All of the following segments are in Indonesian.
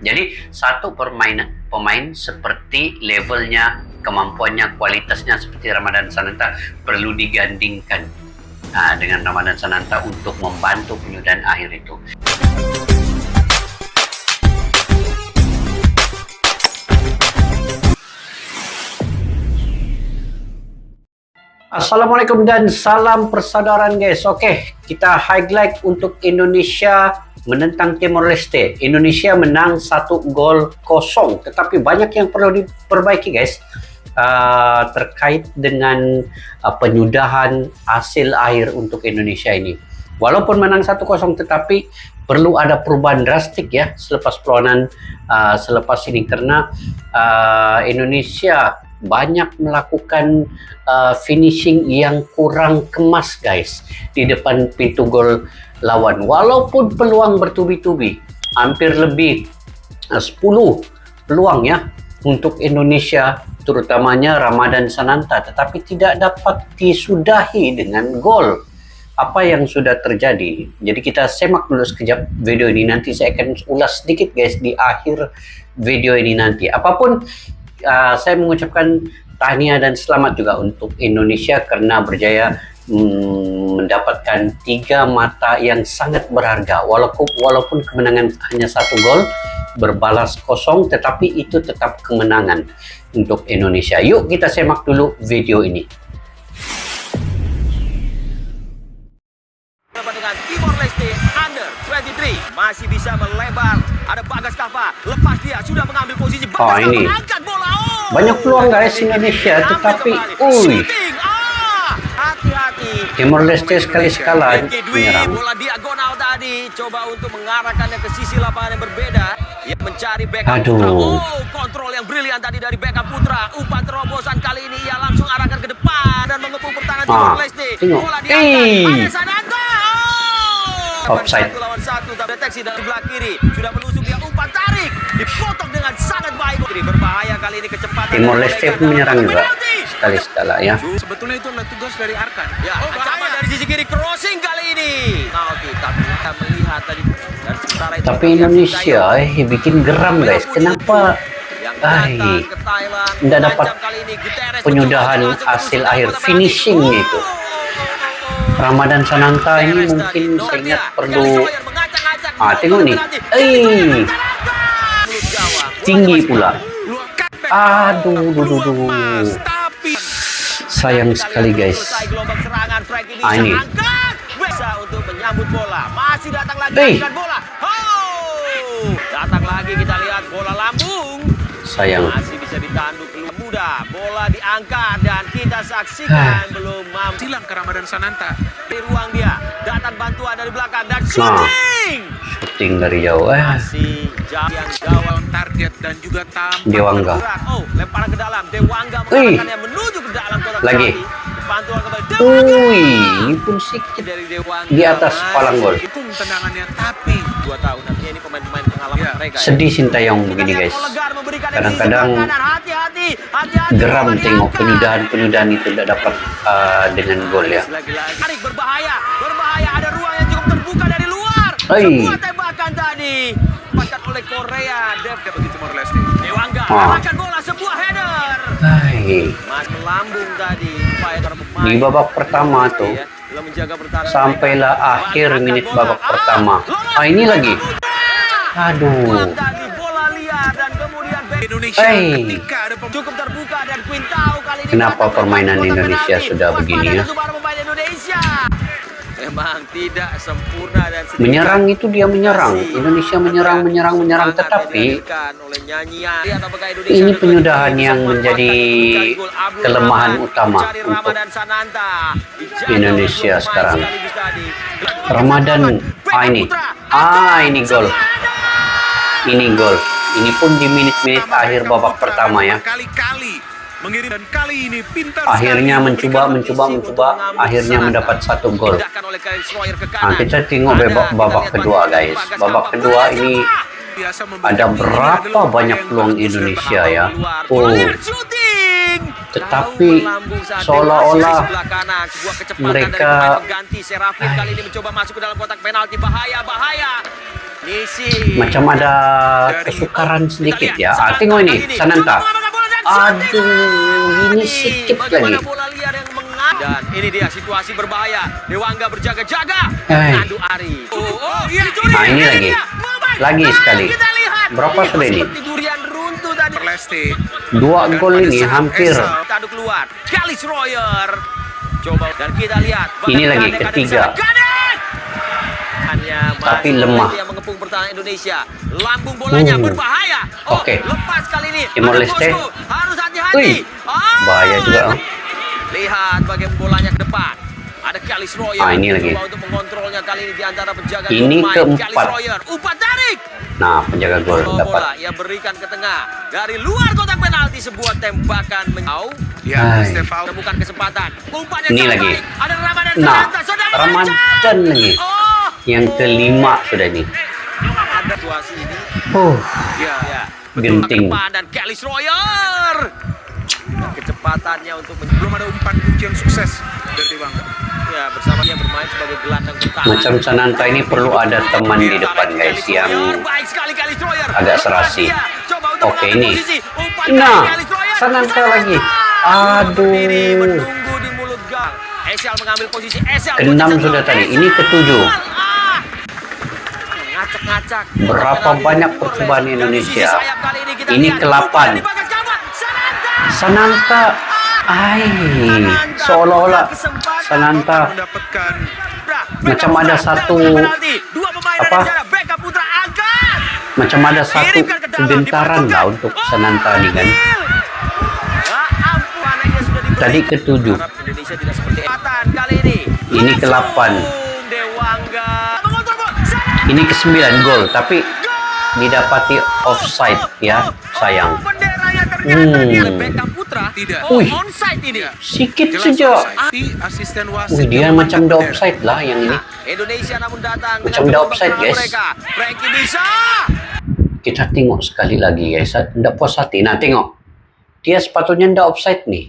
Jadi satu pemain seperti levelnya, kemampuannya, kualitasnya seperti Ramadhan Sananta perlu digandingkan dengan Ramadhan Sananta untuk membantu penyudahan akhir itu. Assalamualaikum dan salam persaudaraan guys. Oke, kita highlight untuk Indonesia menentang Timor Leste. Indonesia menang 1-0, tetapi banyak yang perlu diperbaiki guys terkait dengan penyudahan hasil akhir untuk Indonesia ini. Walaupun menang 1-0 tetapi perlu ada perubahan drastik ya selepas perlawanan selepas ini, karena Indonesia banyak melakukan finishing yang kurang kemas guys di depan pintu gol lawan. Walaupun peluang bertubi-tubi, hampir lebih 10 peluang ya untuk Indonesia, terutamanya Ramadhan Sananta, tetapi tidak dapat disudahi dengan gol. Apa yang sudah terjadi? Jadi kita semak dulu sekejap video ini, nanti saya akan ulas sedikit guys di akhir video ini nanti. Apapun, saya mengucapkan tahniah dan selamat juga untuk Indonesia karena berjaya mendapatkan 3 mata yang sangat berharga. Walaupun kemenangan hanya 1 gol berbalas kosong, tetapi itu tetap kemenangan untuk Indonesia. Yuk kita semak dulu video ini. Dengan Timor Leste Under 23 masih bisa melebar. Ada Bagas Kava, lepas dia sudah mengambil posisi. Bagas ini angkat bola. banyak peluang guys Indonesia, tetapi hati-hati. Timor Leste sekali-sekala menyerang. Bola diagonal tadi, coba untuk mengarahkannya ke sisi lapangan yang berbeda. Ia mencari Beckham Putra. Kontrol yang brilian tadi dari Beckham Putra. Umpan terobosan kali ini ia langsung arahkan ke depan dan mengepung pertahanan Timor Leste. Bola diangkat. Ada Sananta. Offside. 1 lawan 1, terdeteksi dari belah kiri. Sudah menusuk, dia umpan tarik. Dipotong dengan sangat baik. Berbahaya kali ini kecepatan. Timor Leste menyerang juga sekali-sekala ya. Sebetulnya itu adalah tugas dari Arkan. Ya, ancaman dari sisi kiri, crossing kali ini. Nah, kita melihat tadi. Dan sementara itu tapi Indonesia bikin geram guys. Kenapa tidak dapat penyudahan hasil akhir finishing itu? Ramadhan Sananta ini mungkin saya ingat perlu tengok nih, tinggi pula. Aduh, sayang sekali guys. Ini bisa untuk menyambut bola, masih datang lagi bola. Datang lagi, kita lihat bola lambung. Sayang. Masih bisa ditanduk mudah. Bola diangkat dan kita saksikan belum mampu. Silang ke Ramadhan Sananta. Di ruang dia, datang bantuan dari belakang dan shooting. Shooting dari jauh. Masih jauh yang gawang target dan juga Dewangga. Lemparan ke dalam. Dewangga mengarahkannya menuju ke dalam kotak lagi. Bantuan kembali Dewangga. Ini pun sedikit dari Dewangga di atas palang gol. itu tendangannya, tapi 2 tahun nanti ini pemain-pemain pengalaman mereka. Sedih Sintayong begini guys. Kadang-kadang geram tengok penyudahan itu tidak dapat dengan gol ya. Tarik berbahaya, ada ruang yang cukup terbuka dari luar. Sebuah tembakan tadi dipatahkan oleh Korea. bagi Timor Leste. Dewangga arahkan bola, sebuah header. Mas melambung tadi. Di babak pertama tuh sampailah akhir menit babak pertama. Ini lagi. Aduh. Bola liar dan kemudian Indonesia ketika ada cukup terbuka dan Quintao kali ini. Kenapa permainan Indonesia sudah begini ya? Memang tidak sempurna dan menyerang itu dia menyerang. Indonesia menyerang, tetapi ini penyudahan yang menjadi kelemahan utama untuk Indonesia sekarang. Ramadhan, ini gol. Ini pun di menit-menit akhir babak pertama ya. Kali-kali mengirim dan kali ini pintar. Akhirnya mencoba, akhirnya mendapat 1 gol. Kita tengok babak kedua guys. Babak kedua ini ada berapa banyak peluang Indonesia ya. Tetapi melambung saat seolah-olah di sebelah kanan, sebuah kecepatan mereka- dari pemain pengganti. Serafin kali ini mencoba masuk ke dalam kotak penalti. Bahaya. Nisi. macam ada kesukaran sedikit ya. Tengok ini, Sananta. Aduh, ini sikit lagi. Bagaimana bola liar yang dan ini dia situasi berbahaya. Dewangga berjaga-jaga. Nandu Ari. Nah, ini lagi. Lagi sekali. Berapa sudah ini? Seperti durian runtuh tadi. Timor Leste. 2 gol ini hampir. Tadu keluar. Kalis Royer. Coba dan kita lihat. Ini lagi ketiga. Tapi lemah. Yang mengepung pertahanan Indonesia. Lambung bolanya berbahaya. Oke. Lepas kali ini. Timor Leste. Harus hati-hati. Wih, bahaya juga. Lihat bagaimana bolanya ke depan. Ada Kalis Royer. Ini lagi. Coba untuk mengontrolnya kali ini di antara penjaga Ini pemain. keempat. Kalis Royer. Umpan tarik. Nah, penjaga gol Bola dapat. ia berikan ke tengah. Dari luar kotak penalti sebuah tembakan menjauh. Ya, Hai. Stefan. Temukan kesempatan. Umpannya Ini sangat lagi. baik. Ada Ramadan Nah, Sananta. Sudah Ramadan merancang. lagi. Oh, Yang kelima sudah nih. ada situasi ini. Ya. Ya. Genting. Ke depan dan Kalis Royer. Dan kecepatannya untuk Belum ada umpan kunci yang sukses dari Dewangga. ya bersama dia bermain sebagai gelandang bertahan. Macam Sananta ini perlu ada teman di depan guys yang baik sekali Kalis Royer. agak serasi. Coba untuk Oke, mengambil ini. posisi. Umpan Nah, dari Kalis Royer. Sananta lagi. Aduh. Aduh. Menunggu di mulut gang. Esel mengambil posisi. Esel. Keenam sudah tadi. Ini ketujuh. Ngacak-ngacak. Berapa banyak percobaan Indonesia? Ini ke-8. Sananta. Seolah-olah Sananta Mendapatkan macam ada satu macam ada satu kegentaran lah untuk Sananta nih kan. Tadi ketujuh. Indonesia tidak seperti kali ini. Ini ke-8. Dewangga. Ini ke-9 gol, tapi didapati offside ya, sayang. Benderanya ternyata dia Beckham Putra. Tidak. Wih. Onside ini. Sikit jelas saja. offside. Tapi asisten wasit Wih, dia yang macam mengangkat ada bendera. offside lah yang ini. Indonesia namun datang Macam dengan ada offside, kelompok guys. mereka. Frankie bisa. Kita tengok sekali lagi guys. Tidak puas hati. Nah, tengok. Dia sepatutnya tidak offside nih.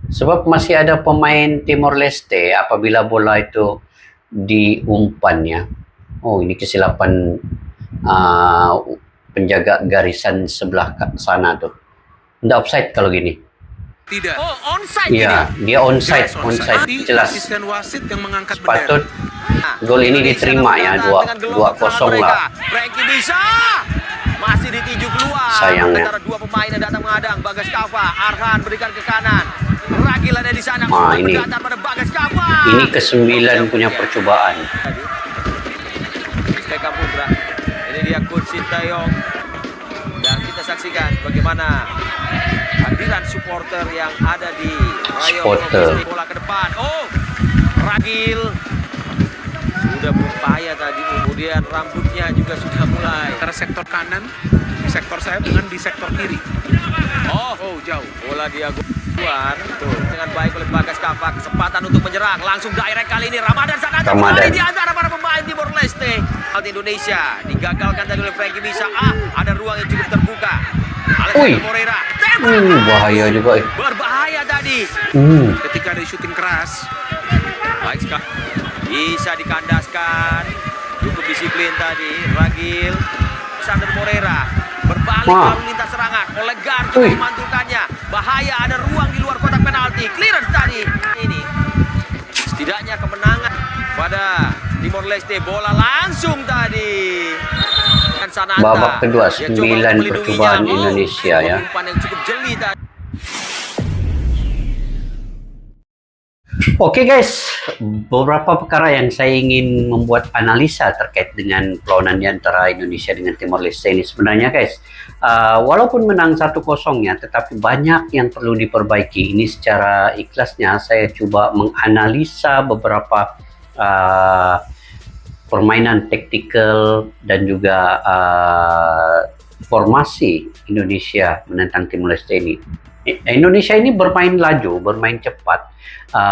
Sebab masih ada pemain Timor Leste apabila bola itu diumpannya. Oh, ini kesilapan penjaga garisan sebelah sana tuh. Tidak offside kalau gini. Tidak. Oh, onside Iya, dia onside, Jelas onside, Tapi jelas. asisten wasit yang mengangkat Patut bendera. gol ini diterima ya, 2-0 lah. Frankie bisa. Masih ditinju keluar. Sayangnya. Antara dua pemain yang datang menghadang. Bagas Kava, Arhan berikan ke kanan. Ragil ada di sana. Nah, ini. Berdatar pada Bagas Kava. Ini ke-9 punya percobaan. Beckham Putra. Ini dia Coach Sintayong. Dan kita saksikan bagaimana hadiran supporter yang ada di Rayo Supporter. Provinsi. Bola ke depan. Oh, Ragil sudah berupaya tadi. Kemudian rambutnya juga sudah mulai. Antara sektor kanan di sektor sayap dengan di sektor kiri. Oh, Jauh. bola dia keluar tuh dengan baik oleh Bagas Kava. Kesempatan untuk menyerang langsung direct kali ini Ramadan Sananta kembali di antara para pemain Timor Leste. Indonesia digagalkan tadi oleh Frankie Bisa. Ada ruang yang cukup terbuka. Wih. Alexander Moreira. Bahaya juga. Berbahaya tadi. Ketika ada shooting keras, Baik sekali. Bisa dikandaskan. Cukup disiplin tadi. Ragil. Alexander Moreira. Berbalik Wah. lalu lintas serangan. Olegar coba Wih. memantulkannya. Bahaya, ada ruang di luar kotak penalti. Clearance tadi. Ini setidaknya kemenangan pada Timor Leste. Bola langsung tadi. Dan Sananta. Babak kedua, Dia coba 9 melindunginya. percobaan Indonesia ya. Umpan yang cukup jeli tadi. Oke guys, beberapa perkara yang saya ingin membuat analisa terkait dengan perlawanan di antara Indonesia dengan Timor Leste ini sebenarnya guys, walaupun menang 1-0 ya, tetapi banyak yang perlu diperbaiki. Ini secara ikhlasnya saya coba menganalisa beberapa permainan taktikal dan juga formasi Indonesia menentang Timor Leste ini. Indonesia ini bermain laju, bermain cepat,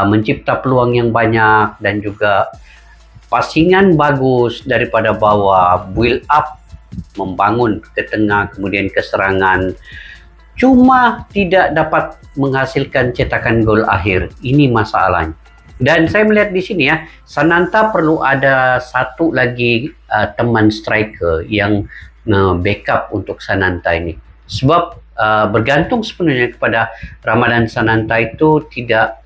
mencipta peluang yang banyak dan juga passingan bagus daripada bawah, build up, membangun ke tengah, kemudian ke serangan. cuma tidak dapat menghasilkan cetakan gol akhir. Ini masalahnya. Dan saya melihat di sini ya, Sananta perlu ada satu lagi teman striker yang backup untuk Sananta ini. Sebab bergantung sepenuhnya kepada Ramadan Sananta itu tidak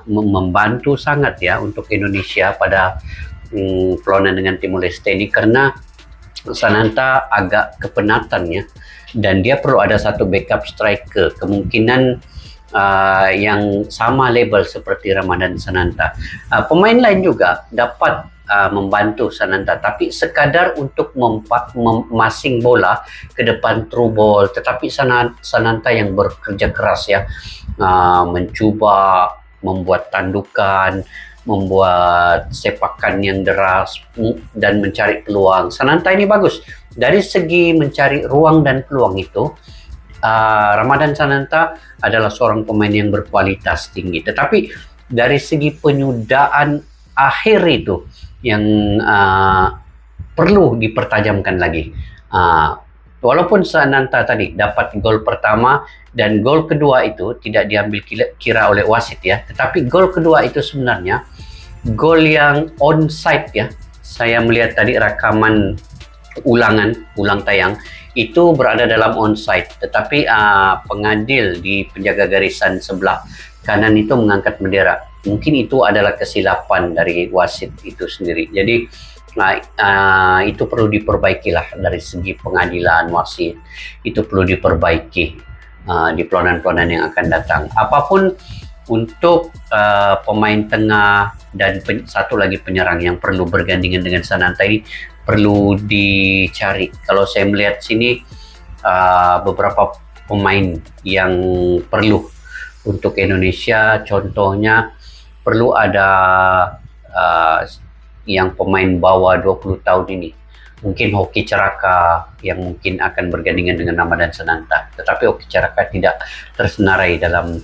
membantu sangat ya untuk Indonesia pada perlawanan dengan Timor Leste ini, karena Sananta agak kepenatan ya, dan dia perlu ada satu backup striker, kemungkinan yang sama level seperti Ramadan Sananta. Pemain lain juga dapat membantu Sananta, tapi sekadar untuk memasing bola ke depan through ball. Tetapi Sananta yang bekerja keras ya, mencuba membuat tandukan, membuat sepakan yang deras dan mencari peluang. Sananta ini bagus dari segi mencari ruang dan peluang itu. Ramadan Sananta adalah seorang pemain yang berkualitas tinggi, tetapi dari segi penyudaan akhir itu yang perlu dipertajamkan lagi. Walaupun Sananta tadi dapat gol pertama dan gol kedua itu tidak diambil kira oleh wasit ya, tetapi gol kedua itu sebenarnya gol yang onside ya. Saya melihat tadi rekaman ulang tayang itu berada dalam onside, tetapi pengadil di penjaga garisan sebelah kanan itu mengangkat bendera. Mungkin itu adalah kesilapan dari wasit itu sendiri. Jadi itu perlu diperbaikilah dari segi pengadilan wasit. Itu perlu diperbaiki di peluang-peluang yang akan datang. Apapun untuk pemain tengah dan satu lagi penyerang yang perlu bergandingan dengan Sananta ini perlu dicari. Kalau saya melihat sini beberapa pemain yang perlu untuk Indonesia, contohnya perlu ada yang pemain bawah 20 tahun ini. Mungkin Hoki Caraka yang mungkin akan bergandingan dengan Ramadan Sananta. Tetapi Hoki Caraka tidak tersenarai dalam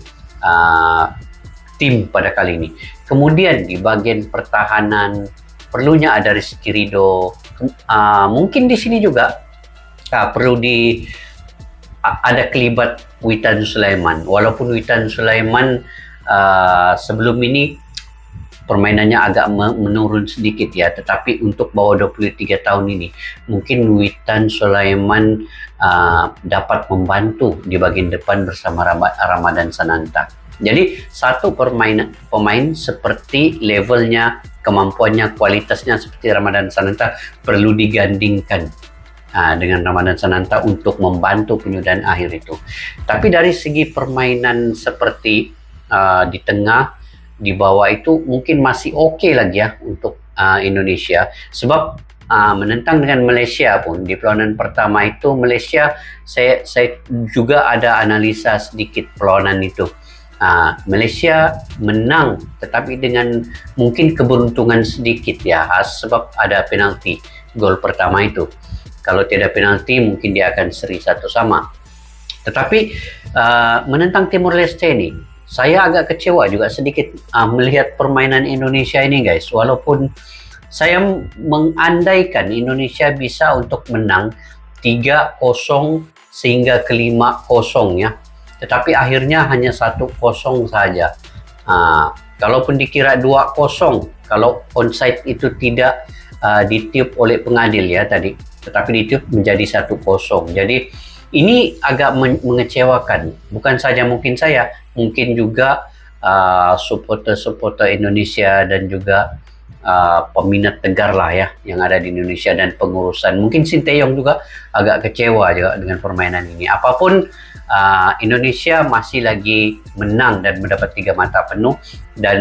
tim pada kali ini. Kemudian di bagian pertahanan perlunya ada Rizky Ridho. Mungkin di sini juga perlu ada kelibat Witan Sulaiman. Walaupun Witan Sulaiman sebelum ini permainannya agak menurun sedikit ya, tetapi untuk bawah 23 tahun ini mungkin Witan Sulaiman dapat membantu di bagian depan bersama Ramadan Sananta. Jadi satu pemain seperti levelnya, kemampuannya, kualitasnya seperti Ramadan Sananta perlu digandingkan dengan Ramadan Sananta untuk membantu penyudahan akhir itu. Tapi dari segi permainan seperti di tengah, di bawah itu mungkin masih oke lagi ya untuk Indonesia. Sebab menentang dengan Malaysia pun di perlawanan pertama itu Malaysia, saya juga ada analisa sedikit perlawanan itu. Malaysia menang tetapi dengan mungkin keberuntungan sedikit ya, sebab ada penalti gol pertama itu. Kalau tidak penalti mungkin dia akan seri 1-1. Tetapi menentang Timor Leste ini saya agak kecewa juga sedikit melihat permainan Indonesia ini guys. Walaupun saya mengandaikan Indonesia bisa untuk menang 3-0 sehingga ke 5-0 ya. Tetapi akhirnya hanya 1-0 saja. Kalaupun dikira 2-0, kalau onside itu tidak ditiup oleh pengadil ya tadi, tetapi ditiup menjadi 1-0. Jadi ini agak mengecewakan. Bukan saja mungkin saya, mungkin juga supporter-supporter Indonesia dan juga peminat Tegar lah ya yang ada di Indonesia dan pengurusan. Mungkin Sinteyong juga agak kecewa juga dengan permainan ini. Apapun Indonesia masih lagi menang dan mendapat 3 mata penuh, dan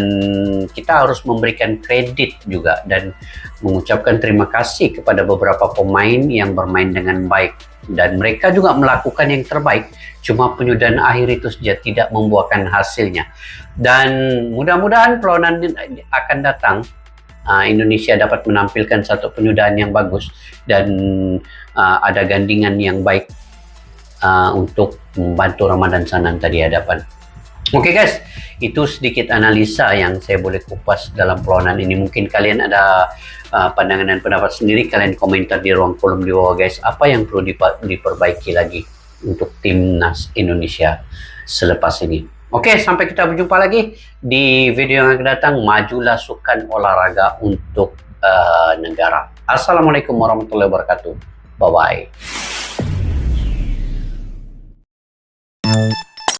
kita harus memberikan kredit juga dan mengucapkan terima kasih kepada beberapa pemain yang bermain dengan baik dan mereka juga melakukan yang terbaik. Cuma penyudahan akhir itu saja tidak membuahkan hasilnya, dan mudah-mudahan perlawanan akan datang Indonesia dapat menampilkan satu penyudahan yang bagus dan ada gandingan yang baik untuk membantu Ramadan Sananta di hadapan. Oke guys, itu sedikit analisa yang saya boleh kupas dalam perlawanan ini. Mungkin kalian ada pandangan dan pendapat sendiri, kalian komentar di ruang kolom di bawah guys. Apa yang perlu diperbaiki lagi untuk timnas Indonesia selepas ini. Oke, sampai kita berjumpa lagi di video yang akan datang. Majulah sukan olahraga untuk negara. Assalamualaikum warahmatullahi wabarakatuh. Bye-bye.